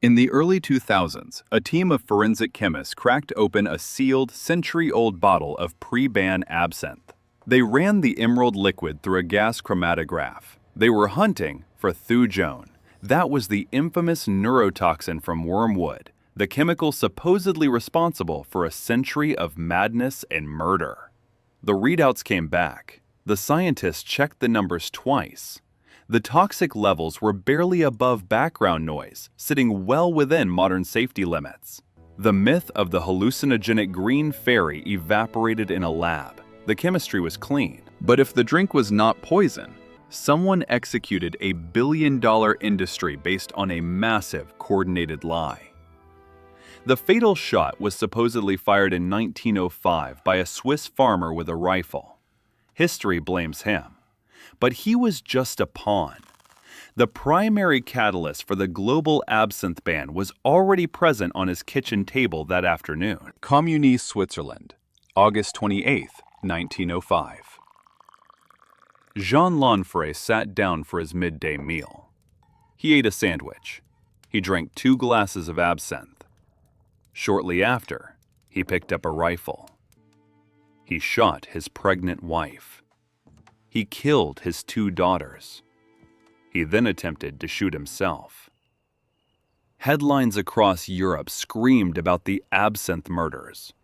In the early 2000s, a team of forensic chemists cracked open a sealed, century-old bottle of pre-ban absinthe. They ran the emerald liquid through a gas chromatograph. They were hunting for thujone. That was the infamous neurotoxin from wormwood, the chemical supposedly responsible for a century of madness and murder. The readouts came back. The scientists checked the numbers twice. The toxic levels were barely above background noise, sitting well within modern safety limits. The myth of the hallucinogenic green fairy evaporated in a lab. The chemistry was clean. But if the drink was not poison, someone executed a billion-dollar industry based on a massive, coordinated lie. The fatal shot was supposedly fired in 1905 by a Swiss farmer with a rifle. History blames him. But he was just a pawn. The primary catalyst for the global absinthe ban was already present on his kitchen table that afternoon. Communist Switzerland, August 28, 1905. Jean Lanfrey sat down for his midday meal. He ate a sandwich. He drank 2 glasses of absinthe. Shortly after, he picked up a rifle. He shot his pregnant wife. He killed his 2 daughters. He then attempted to shoot himself. Headlines across Europe screamed about the Absinthe Murders.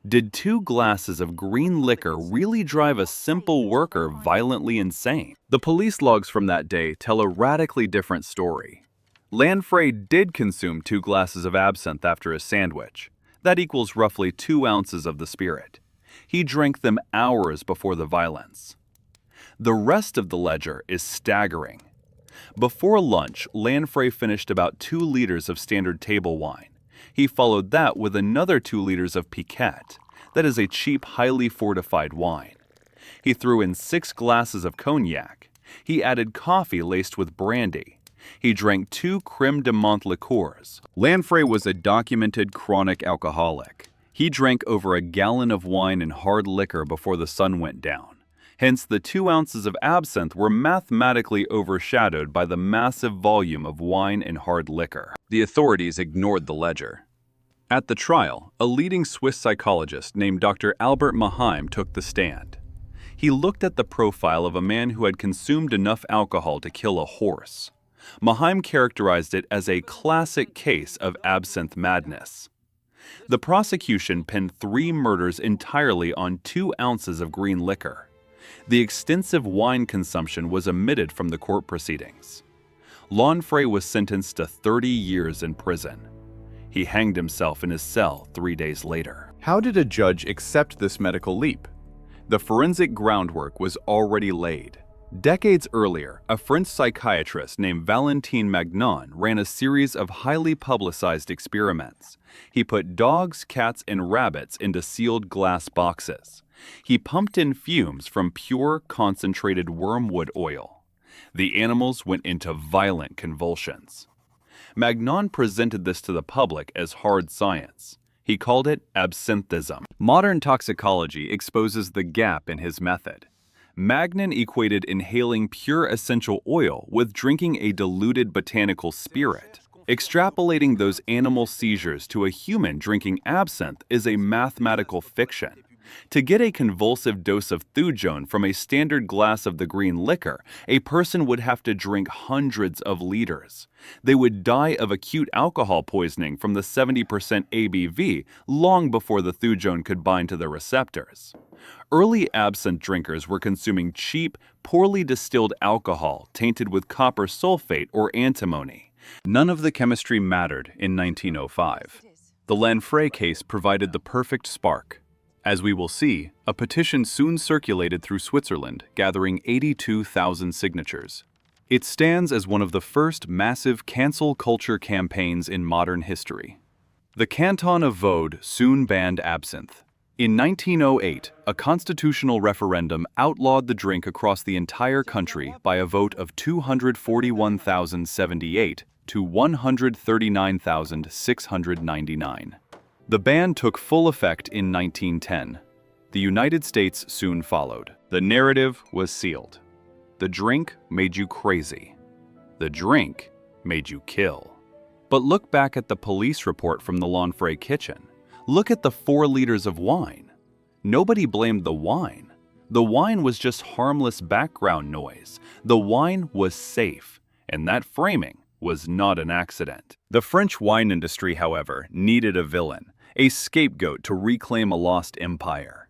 Did 2 glasses of green liquor really drive a simple worker violently insane? The police logs from that day tell a radically different story. Lanfrey did consume 2 glasses of absinthe after his sandwich. That equals roughly 2 ounces of the spirit. He drank them hours before the violence. The rest of the ledger is staggering. Before lunch, Lanfrey finished about 2 liters of standard table wine. He followed that with another 2 liters of Piquette. That is a cheap, highly fortified wine. He threw in 6 glasses of cognac. He added coffee laced with brandy. He drank 2 creme de menthe liqueurs. Lanfrey was a documented chronic alcoholic. He drank over a gallon of wine and hard liquor before the sun went down. Hence, the 2 ounces of absinthe were mathematically overshadowed by the massive volume of wine and hard liquor. The authorities ignored the ledger. At the trial, a leading Swiss psychologist named Dr. Albert Magnan took the stand. He looked at the profile of a man who had consumed enough alcohol to kill a horse. Magnan characterized it as a classic case of absinthe madness. The prosecution pinned 3 murders entirely on 2 ounces of green liquor. The extensive wine consumption was omitted from the court proceedings. Lanfrey was sentenced to 30 years in prison. He hanged himself in his cell 3 days later. How did a judge accept this medical leap? The forensic groundwork was already laid. Decades earlier, a French psychiatrist named Valentin Magnan ran a series of highly publicized experiments. He put dogs, cats, and rabbits into sealed glass boxes. He pumped in fumes from pure, concentrated wormwood oil. The animals went into violent convulsions. Magnan presented this to the public as hard science. He called it absinthism. Modern toxicology exposes the gap in his method. Magnan equated inhaling pure essential oil with drinking a diluted botanical spirit. Extrapolating those animal seizures to a human drinking absinthe is a mathematical fiction. To get a convulsive dose of thujone from a standard glass of the green liquor, a person would have to drink hundreds of liters. They would die of acute alcohol poisoning from the 70% ABV long before the thujone could bind to the receptors. Early absinthe drinkers were consuming cheap, poorly distilled alcohol tainted with copper sulfate or antimony. None of the chemistry mattered in 1905. The Lanfrey case provided the perfect spark. As we will see, a petition soon circulated through Switzerland, gathering 82,000 signatures. It stands as one of the first massive cancel culture campaigns in modern history. The Canton of Vaud soon banned absinthe. In 1908, a constitutional referendum outlawed the drink across the entire country by a vote of 241,078 to 139,699. The ban took full effect in 1910. The United States soon followed. The narrative was sealed. The drink made you crazy. The drink made you kill. But look back at the police report from the Lanfrey kitchen. Look at the 4 liters of wine. Nobody blamed the wine. The wine was just harmless background noise. The wine was safe, and that framing was not an accident. The French wine industry, however, needed a villain, a scapegoat to reclaim a lost empire.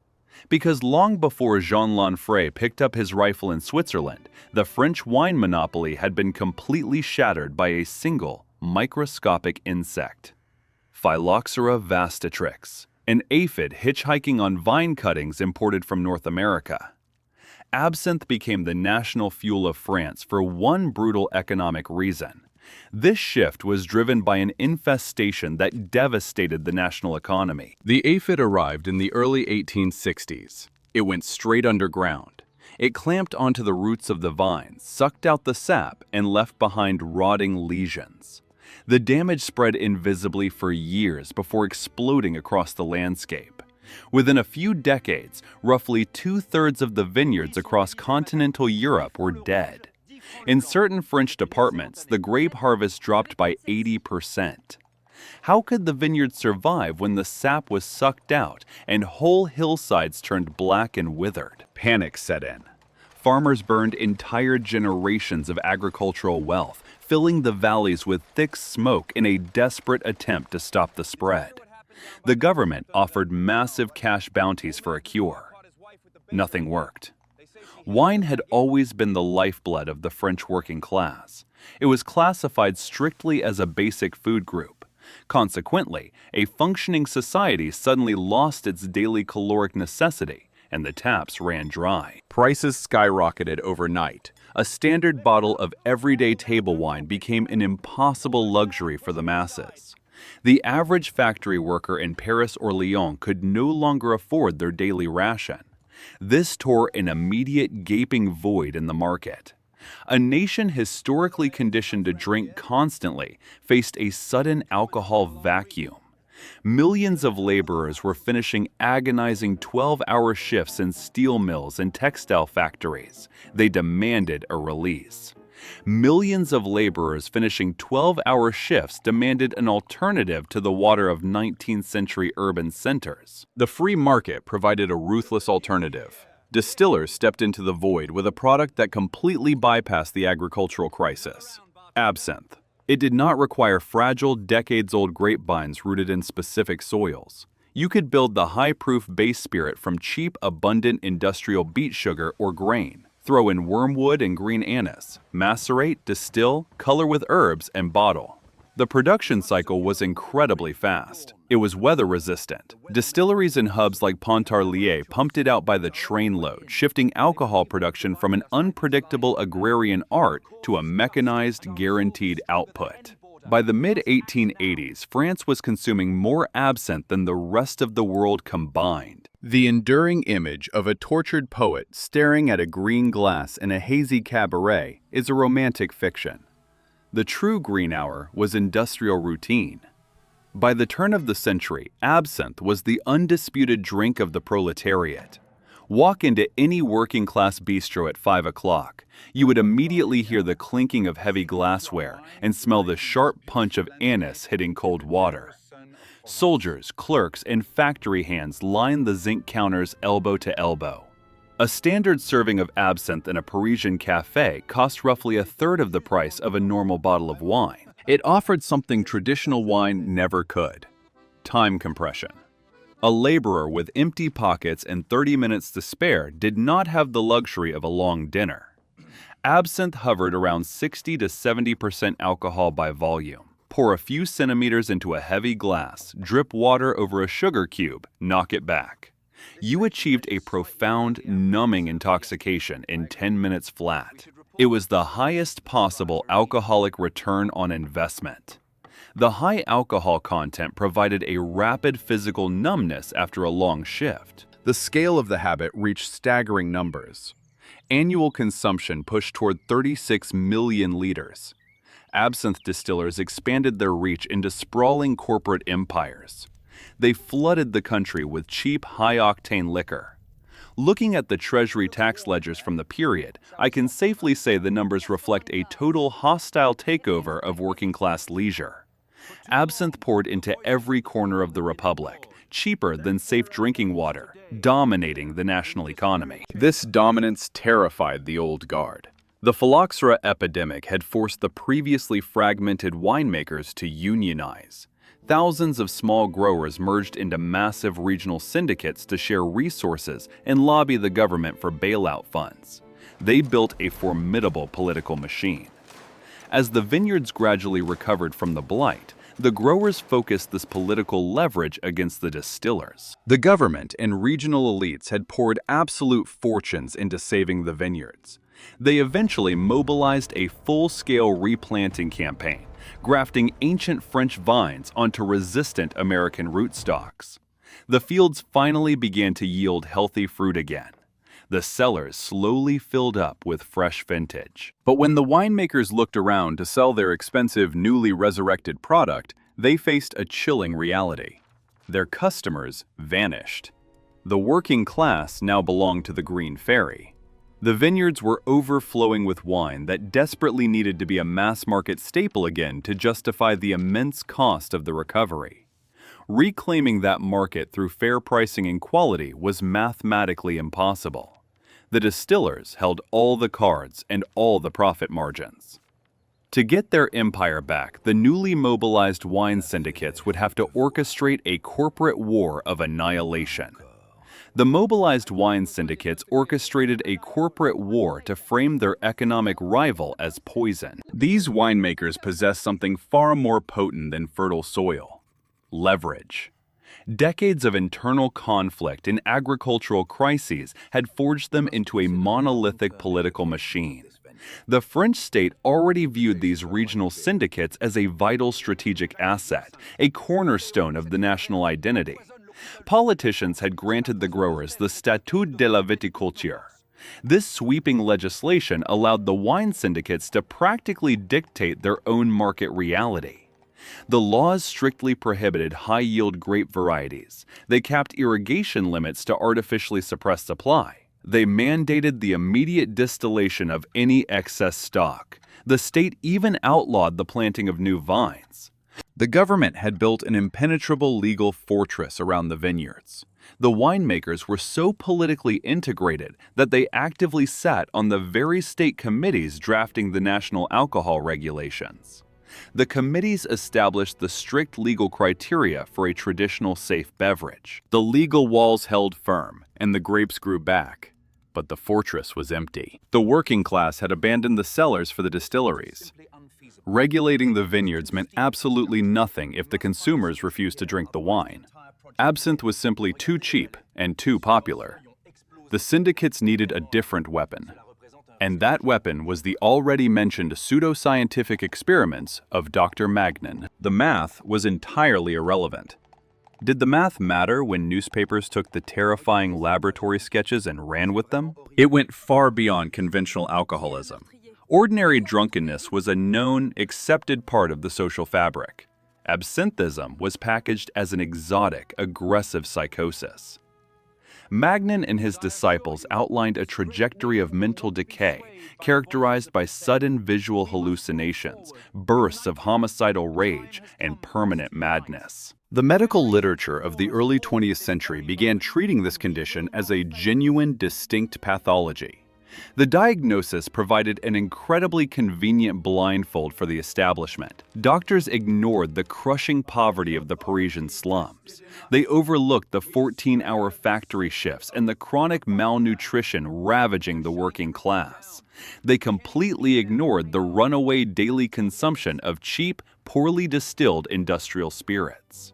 Because long before Jean Lanfrey picked up his rifle in Switzerland, the French wine monopoly had been completely shattered by a single, microscopic insect. Phylloxera vastatrix, an aphid hitchhiking on vine cuttings imported from North America. Absinthe became the national fuel of France for one brutal economic reason. This shift was driven by an infestation that devastated the national economy. The aphid arrived in the early 1860s. It went straight underground. It clamped onto the roots of the vines, sucked out the sap, and left behind rotting lesions. The damage spread invisibly for years before exploding across the landscape. Within a few decades, roughly 2/3 of the vineyards across continental Europe were dead. In certain French departments, the grape harvest dropped by 80%. How could the vineyards survive when the sap was sucked out and whole hillsides turned black and withered? Panic set in. Farmers burned entire generations of agricultural wealth, filling the valleys with thick smoke in a desperate attempt to stop the spread. The government offered massive cash bounties for a cure. Nothing worked. Wine had always been the lifeblood of the French working class. It was classified strictly as a basic food group. Consequently, a functioning society suddenly lost its daily caloric necessity, and the taps ran dry. Prices skyrocketed overnight. A standard bottle of everyday table wine became an impossible luxury for the masses. The average factory worker in Paris or Lyon could no longer afford their daily ration. This tore an immediate gaping void in the market. A nation historically conditioned to drink constantly faced a sudden alcohol vacuum. Millions of laborers were finishing agonizing 12-hour shifts in steel mills and textile factories. They demanded a release. Millions of laborers finishing 12-hour shifts demanded an alternative to the water of 19th century urban centers. The free market provided a ruthless alternative. Distillers stepped into the void with a product that completely bypassed the agricultural crisis: absinthe. It did not require fragile, decades-old grapevines rooted in specific soils. You could build the high-proof base spirit from cheap, abundant industrial beet sugar or grain. Throw in wormwood and green anise, macerate, distill, color with herbs, and bottle. The production cycle was incredibly fast. It was weather-resistant. Distilleries in hubs like Pontarlier pumped it out by the trainload, shifting alcohol production from an unpredictable agrarian art to a mechanized, guaranteed output. By the mid-1880s, France was consuming more absinthe than the rest of the world combined. The enduring image of a tortured poet staring at a green glass in a hazy cabaret is a romantic fiction. The true green hour was industrial routine. By the turn of the century, absinthe was the undisputed drink of the proletariat. Walk into any working-class bistro at 5 o'clock. You would immediately hear the clinking of heavy glassware and smell the sharp punch of anise hitting cold water. Soldiers, clerks, and factory hands lined the zinc counters elbow to elbow. A standard serving of absinthe in a Parisian café cost roughly 1/3 of the price of a normal bottle of wine. It offered something traditional wine never could: time compression. A laborer with empty pockets and 30 minutes to spare did not have the luxury of a long dinner. Absinthe hovered around 60 to 70% alcohol by volume. Pour a few centimeters into a heavy glass, drip water over a sugar cube, knock it back. You achieved a profound, numbing intoxication in 10 minutes flat. It was the highest possible alcoholic return on investment. The high alcohol content provided a rapid physical numbness after a long shift. The scale of the habit reached staggering numbers. Annual consumption pushed toward 36 million liters. Absinthe distillers expanded their reach into sprawling corporate empires. They flooded the country with cheap, high-octane liquor. Looking at the Treasury tax ledgers from the period, I can safely say the numbers reflect a total hostile takeover of working-class leisure. Absinthe poured into every corner of the Republic, cheaper than safe drinking water, dominating the national economy. This dominance terrified the old guard. The Phylloxera epidemic had forced the previously fragmented winemakers to unionize. Thousands of small growers merged into massive regional syndicates to share resources and lobby the government for bailout funds. They built a formidable political machine. As the vineyards gradually recovered from the blight, the growers focused this political leverage against the distillers. The government and regional elites had poured absolute fortunes into saving the vineyards. They eventually mobilized a full-scale replanting campaign, grafting ancient French vines onto resistant American rootstocks. The fields finally began to yield healthy fruit again. The cellars slowly filled up with fresh vintage. But when the winemakers looked around to sell their expensive, newly resurrected product, they faced a chilling reality. Their customers vanished. The working class now belonged to the Green Fairy. The vineyards were overflowing with wine that desperately needed to be a mass-market staple again to justify the immense cost of the recovery. Reclaiming that market through fair pricing and quality was mathematically impossible. The distillers held all the cards and all the profit margins. To get their empire back, the newly mobilized wine syndicates would have to orchestrate a corporate war of annihilation. The mobilized wine syndicates orchestrated a corporate war to frame their economic rival as poison. These winemakers possessed something far more potent than fertile soil: leverage. Decades of internal conflict and agricultural crises had forged them into a monolithic political machine. The French state already viewed these regional syndicates as a vital strategic asset, a cornerstone of the national identity. Politicians had granted the growers the Statut de la Viticulture. This sweeping legislation allowed the wine syndicates to practically dictate their own market reality. The laws strictly prohibited high-yield grape varieties. They capped irrigation limits to artificially suppress supply. They mandated the immediate distillation of any excess stock. The state even outlawed the planting of new vines. The government had built an impenetrable legal fortress around the vineyards. The winemakers were so politically integrated that they actively sat on the very state committees drafting the national alcohol regulations. The committees established the strict legal criteria for a traditional safe beverage. The legal walls held firm, and the grapes grew back. But the fortress was empty. The working class had abandoned the cellars for the distilleries. Regulating the vineyards meant absolutely nothing if the consumers refused to drink the wine. Absinthe was simply too cheap and too popular. The syndicates needed a different weapon. And that weapon was the already mentioned pseudoscientific experiments of Dr. Magnan. The math was entirely irrelevant. Did the math matter when newspapers took the terrifying laboratory sketches and ran with them? It went far beyond conventional alcoholism. Ordinary drunkenness was a known, accepted part of the social fabric. Absinthism was packaged as an exotic, aggressive psychosis. Magnan and his disciples outlined a trajectory of mental decay characterized by sudden visual hallucinations, bursts of homicidal rage, and permanent madness. The medical literature of the early 20th century began treating this condition as a genuine, distinct pathology. The diagnosis provided an incredibly convenient blindfold for the establishment. Doctors ignored the crushing poverty of the Parisian slums. They overlooked the 14-hour factory shifts and the chronic malnutrition ravaging the working class. They completely ignored the runaway daily consumption of cheap, poorly distilled industrial spirits.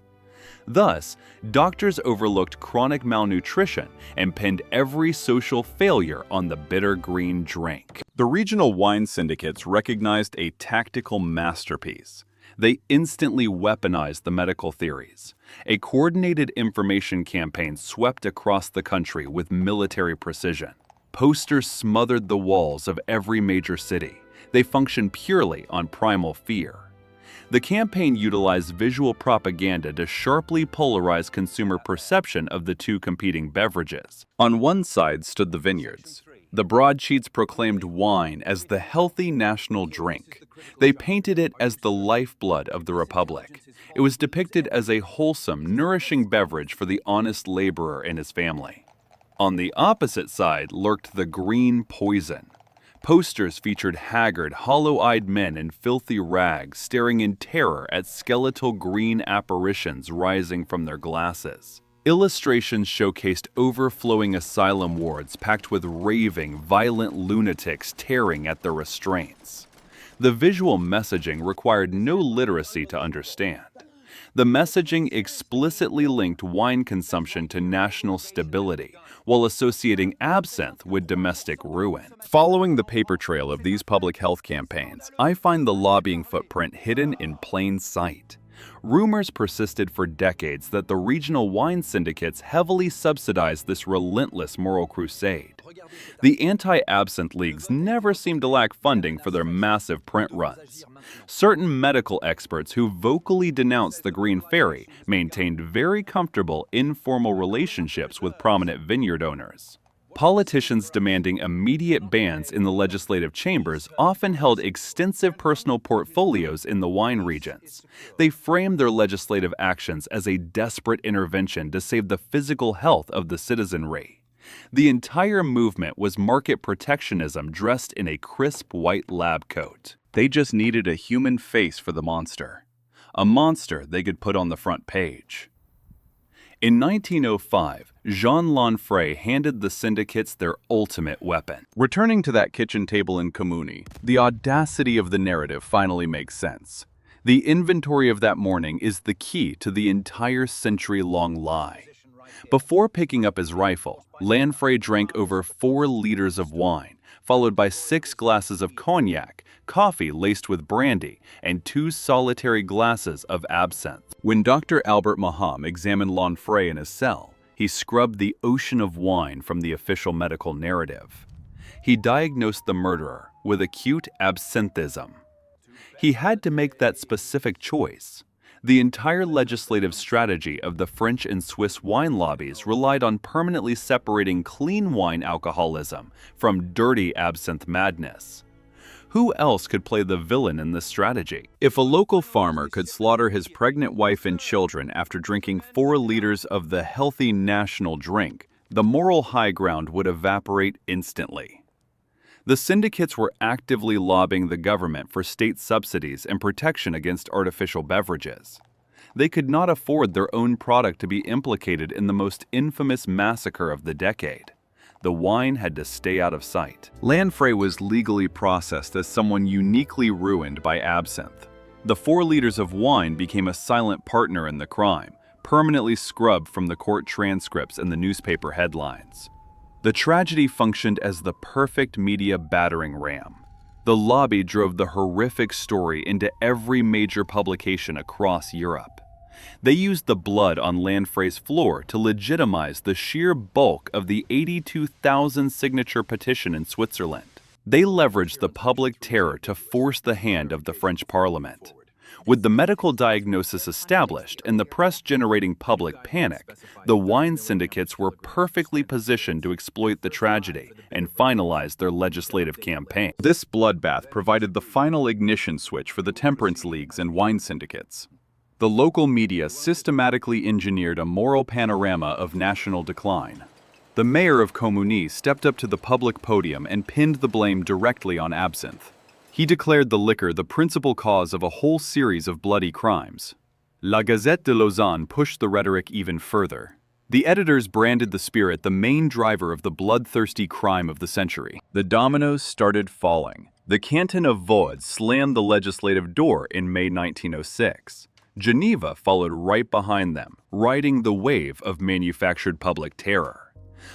Thus, doctors overlooked chronic malnutrition and pinned every social failure on the bitter green drink. The regional wine syndicates recognized a tactical masterpiece. They instantly weaponized the medical theories. A coordinated information campaign swept across the country with military precision. Posters smothered the walls of every major city. They functioned purely on primal fear. The campaign utilized visual propaganda to sharply polarize consumer perception of the two competing beverages. On one side stood the vineyards. The broadsheets proclaimed wine as the healthy national drink. They painted it as the lifeblood of the Republic. It was depicted as a wholesome, nourishing beverage for the honest laborer and his family. On the opposite side lurked the green poison. Posters featured haggard, hollow-eyed men in filthy rags staring in terror at skeletal green apparitions rising from their glasses. Illustrations showcased overflowing asylum wards packed with raving, violent lunatics tearing at their restraints. The visual messaging required no literacy to understand. The messaging explicitly linked wine consumption to national stability, while associating absinthe with domestic ruin. Following the paper trail of these public health campaigns, I find the lobbying footprint hidden in plain sight. Rumors persisted for decades that the regional wine syndicates heavily subsidized this relentless moral crusade. The anti-absinthe leagues never seemed to lack funding for their massive print runs. Certain medical experts who vocally denounced the Green Fairy maintained very comfortable informal relationships with prominent vineyard owners. Politicians demanding immediate bans in the legislative chambers often held extensive personal portfolios in the wine regions. They framed their legislative actions as a desperate intervention to save the physical health of the citizenry. The entire movement was market protectionism dressed in a crisp white lab coat. They just needed a human face for the monster. A monster they could put on the front page. In 1905, Jean Lanfrey handed the syndicates their ultimate weapon. Returning to that kitchen table in Comuni, the audacity of the narrative finally makes sense. The inventory of that morning is the key to the entire century-long lie. Before picking up his rifle, Lanfrey drank over 4 liters of wine, followed by 6 glasses of cognac, coffee laced with brandy, and 2 solitary glasses of absinthe. When Dr. Albert Maham examined Lanfrey in his cell, he scrubbed the ocean of wine from the official medical narrative. He diagnosed the murderer with acute absinthism. He had to make that specific choice. The entire legislative strategy of the French and Swiss wine lobbies relied on permanently separating clean wine alcoholism from dirty absinthe madness. Who else could play the villain in this strategy? If a local farmer could slaughter his pregnant wife and children after drinking 4 liters of the healthy national drink, the moral high ground would evaporate instantly. The syndicates were actively lobbying the government for state subsidies and protection against artificial beverages. They could not afford their own product to be implicated in the most infamous massacre of the decade. The wine had to stay out of sight. Lanfrey was legally processed as someone uniquely ruined by absinthe. The 4 liters of wine became a silent partner in the crime, permanently scrubbed from the court transcripts and the newspaper headlines. The tragedy functioned as the perfect media battering ram. The lobby drove the horrific story into every major publication across Europe. They used the blood on Lanfrey's floor to legitimize the sheer bulk of the 82,000 signature petition in Switzerland. They leveraged the public terror to force the hand of the French Parliament. With the medical diagnosis established and the press generating public panic, the wine syndicates were perfectly positioned to exploit the tragedy and finalize their legislative campaign. This bloodbath provided the final ignition switch for the temperance leagues and wine syndicates. The local media systematically engineered a moral panorama of national decline. The mayor of Comuni stepped up to the public podium and pinned the blame directly on absinthe. He declared the liquor the principal cause of a whole series of bloody crimes. La Gazette de Lausanne pushed the rhetoric even further. The editors branded the spirit the main driver of the bloodthirsty crime of the century. The dominoes started falling. The canton of Vaud slammed the legislative door in May 1906. Geneva followed right behind them, riding the wave of manufactured public terror.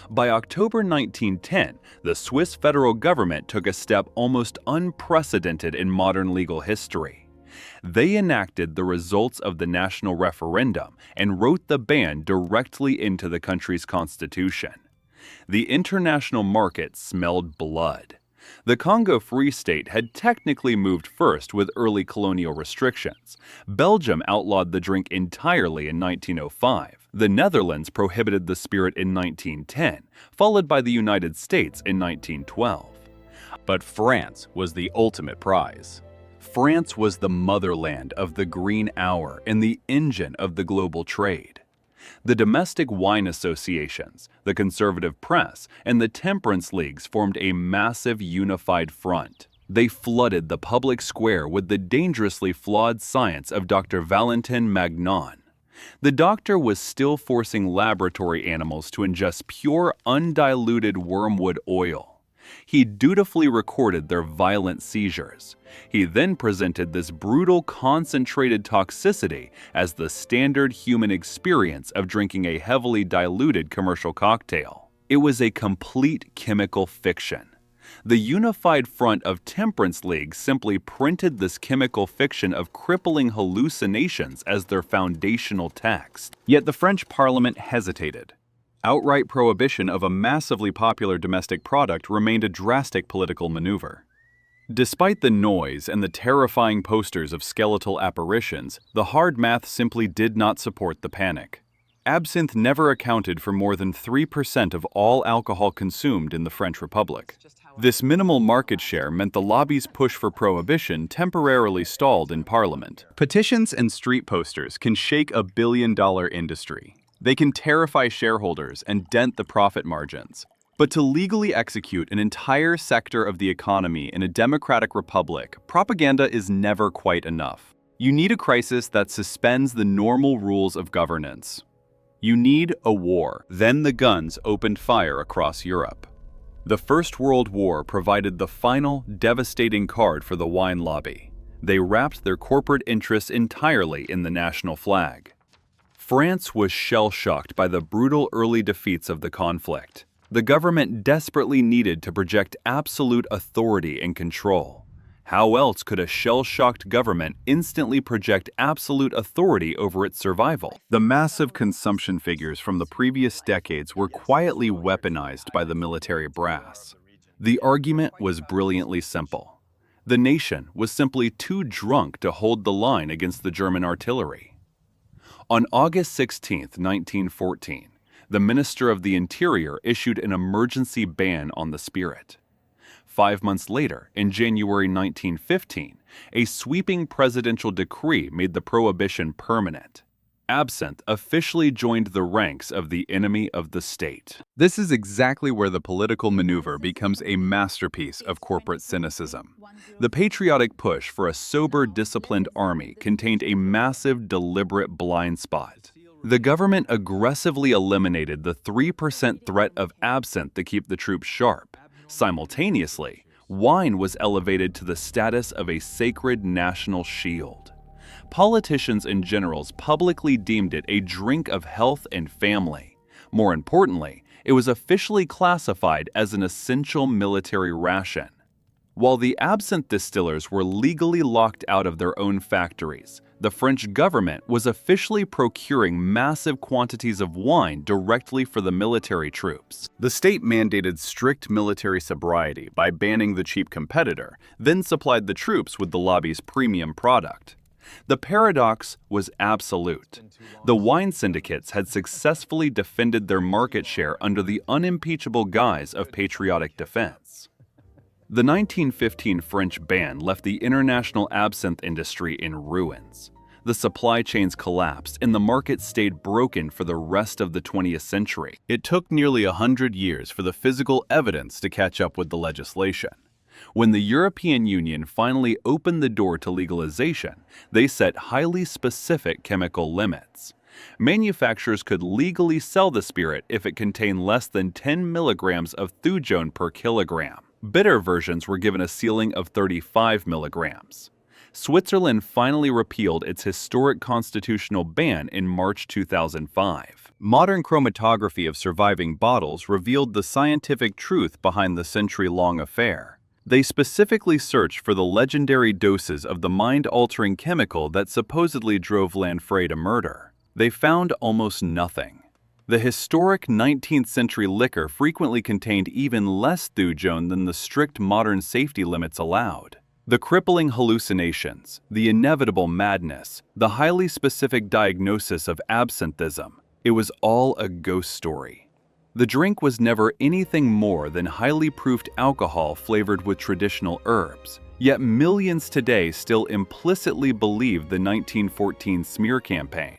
By October 1910, the Swiss federal government took a step almost unprecedented in modern legal history. They enacted the results of the national referendum and wrote the ban directly into the country's constitution. The international market smelled blood. The Congo Free State had technically moved first with early colonial restrictions. Belgium outlawed the drink entirely in 1905. The Netherlands prohibited the spirit in 1910, followed by the United States in 1912. But France was the ultimate prize. France was the motherland of the Green Hour and the engine of the global trade. The domestic wine associations, the conservative press, and the temperance leagues formed a massive unified front. They flooded the public square with the dangerously flawed science of Dr. Valentin Magnan. The doctor was still forcing laboratory animals to ingest pure, undiluted wormwood oil. He dutifully recorded their violent seizures. He then presented this brutal, concentrated toxicity as the standard human experience of drinking a heavily diluted commercial cocktail. It was a complete chemical fiction. The unified front of temperance leagues simply printed this chemical fiction of crippling hallucinations as their foundational text. Yet the French Parliament hesitated. Outright prohibition of a massively popular domestic product remained a drastic political maneuver. Despite the noise and the terrifying posters of skeletal apparitions, the hard math simply did not support the panic. Absinthe never accounted for more than 3% of all alcohol consumed in the French Republic. This minimal market share meant the lobby's push for prohibition temporarily stalled in Parliament. Petitions and street posters can shake a billion-dollar industry. They can terrify shareholders and dent the profit margins. But to legally execute an entire sector of the economy in a democratic republic, propaganda is never quite enough. You need a crisis that suspends the normal rules of governance. You need a war. Then the guns opened fire across Europe. The First World War provided the final, devastating card for the wine lobby. They wrapped their corporate interests entirely in the national flag. France was shell-shocked by the brutal early defeats of the conflict. The government desperately needed to project absolute authority and control. How else could a shell-shocked government instantly project absolute authority over its survival? The massive consumption figures from the previous decades were quietly weaponized by the military brass. The argument was brilliantly simple. The nation was simply too drunk to hold the line against the German artillery. On August 16, 1914, the Minister of the Interior issued an emergency ban on the spirit. 5 months later, in January 1915, a sweeping presidential decree made the prohibition permanent. Absinthe officially joined the ranks of the enemy of the state. This is exactly where the political maneuver becomes a masterpiece of corporate cynicism. The patriotic push for a sober, disciplined army contained a massive, deliberate blind spot. The government aggressively eliminated the 3% threat of absinthe to keep the troops sharp. Simultaneously, wine was elevated to the status of a sacred national shield. Politicians and generals publicly deemed it a drink of health and family. More importantly, it was officially classified as an essential military ration. While the absinthe distillers were legally locked out of their own factories, the French government was officially procuring massive quantities of wine directly for the military troops. The state mandated strict military sobriety by banning the cheap competitor, then supplied the troops with the lobby's premium product. The paradox was absolute. The wine syndicates had successfully defended their market share under the unimpeachable guise of patriotic defense. The 1915 French ban left the international absinthe industry in ruins. The supply chains collapsed and the market stayed broken for the rest of the 20th century. It took nearly 100 years for the physical evidence to catch up with the legislation. When the European Union finally opened the door to legalization, they set highly specific chemical limits. Manufacturers could legally sell the spirit if it contained less than 10 milligrams of thujone per kilogram. Bitter versions were given a ceiling of 35 milligrams. Switzerland finally repealed its historic constitutional ban in March 2005. Modern chromatography of surviving bottles revealed the scientific truth behind the century-long affair. They specifically searched for the legendary doses of the mind-altering chemical that supposedly drove Lanfrey to murder. They found almost nothing. The historic 19th century liquor frequently contained even less thujone than the strict modern safety limits allowed. The crippling hallucinations, the inevitable madness, the highly specific diagnosis of absinthism, It was all a ghost story. The drink was never anything more than highly proofed alcohol flavored with traditional herbs, yet millions today still implicitly believe the 1914 smear campaign.